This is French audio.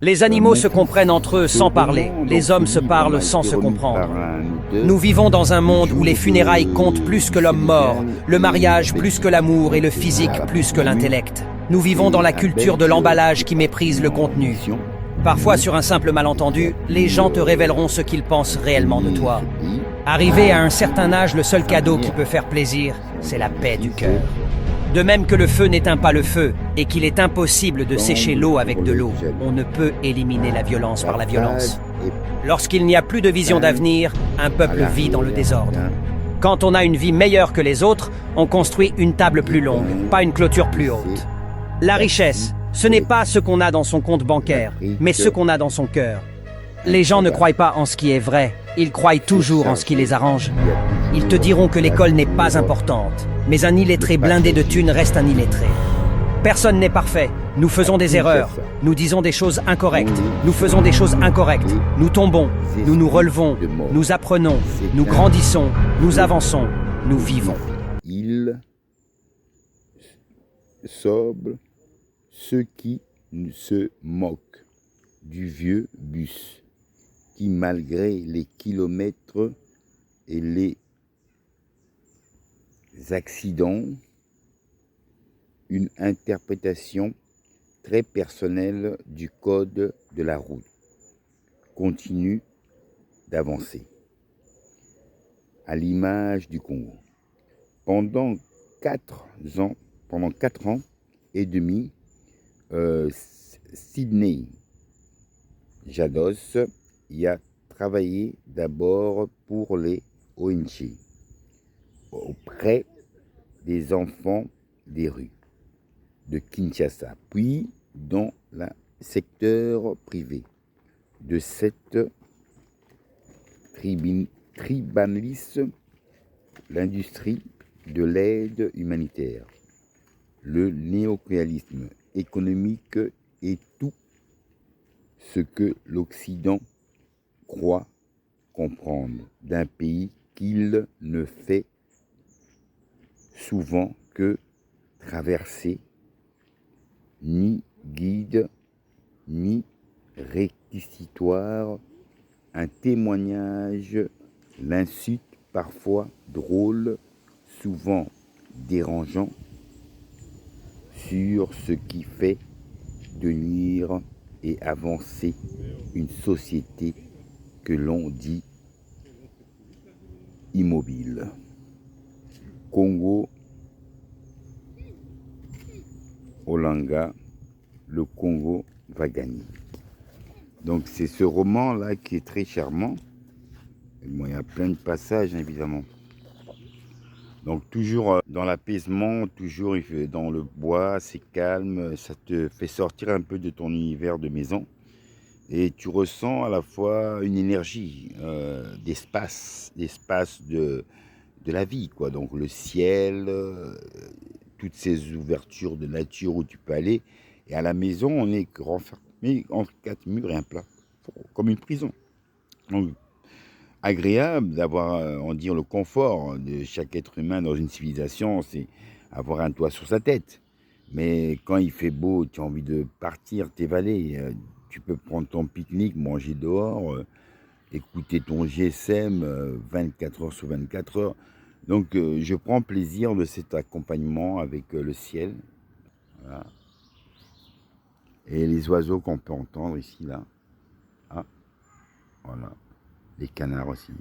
Les animaux se comprennent entre eux sans parler, les hommes se parlent sans se comprendre. Nous vivons dans un monde où les funérailles comptent plus que l'homme mort, le mariage plus que l'amour et le physique plus que l'intellect. Nous vivons dans la culture de l'emballage qui méprise le contenu. Parfois, sur un simple malentendu, les gens te révéleront ce qu'ils pensent réellement de toi. Arrivé à un certain âge, le seul cadeau qui peut faire plaisir, c'est la paix du cœur. De même que le feu n'éteint pas le feu et qu'il est impossible de sécher l'eau avec de l'eau, on ne peut éliminer la violence par la violence. Lorsqu'il n'y a plus de vision d'avenir, un peuple vit dans le désordre. Quand on a une vie meilleure que les autres, on construit une table plus longue, pas une clôture plus haute. La richesse, ce n'est pas ce qu'on a dans son compte bancaire, mais ce qu'on a dans son cœur. Les gens ne croient pas en ce qui est vrai, ils croient toujours en ce qui les arrange. Ils te diront que l'école n'est pas importante, mais un illettré blindé de thunes reste un illettré. Personne n'est parfait, nous faisons des erreurs, nous disons des choses incorrectes, nous faisons des choses incorrectes, nous tombons, nous nous relevons, nous apprenons, nous grandissons, nous avançons, nous vivons. Il sobre ceux qui se moquent du vieux bus qui, malgré les kilomètres et les accidents, une interprétation très personnelle du code de la route continue d'avancer, à l'image du Congo. Pendant 4 ans et demi, Sidney Jados y a travaillé d'abord pour les ONG, auprès des enfants des rues de Kinshasa, puis dans le secteur privé de cette tribalisme, l'industrie de l'aide humanitaire, le néocolonialisme économique et tout ce que l'Occident croit comprendre d'un pays qu'il ne fait souvent que traverser, ni guide, ni réquisitoire, un témoignage, l'insulte parfois drôle, souvent dérangeant, sur ce qui fait de nuire et avancer une société que l'on dit immobile. Congo, Olanga, le Congo va gagner. Donc c'est ce roman-là qui est très charmant. Bon, il y a plein de passages, évidemment. Donc toujours dans l'apaisement, toujours dans le bois, c'est calme, ça te fait sortir un peu de ton univers de maison. Et tu ressens à la fois une énergie d'espace de la vie, quoi. Donc le ciel, toutes ces ouvertures de nature où tu peux aller. Et à la maison, on est renfermé entre 4 murs et un plafond, comme une prison. Donc, agréable d'avoir, on dire, le confort de chaque être humain dans une civilisation, c'est avoir un toit sur sa tête. Mais quand il fait beau, tu as envie de partir, t'évader. Tu peux prendre ton pique-nique, manger dehors, écouter ton GSM 24 heures sur 24 heures. Donc je prends plaisir de cet accompagnement avec le ciel. Voilà. Et les oiseaux qu'on peut entendre ici, là. Ah, voilà. Les canards aussi.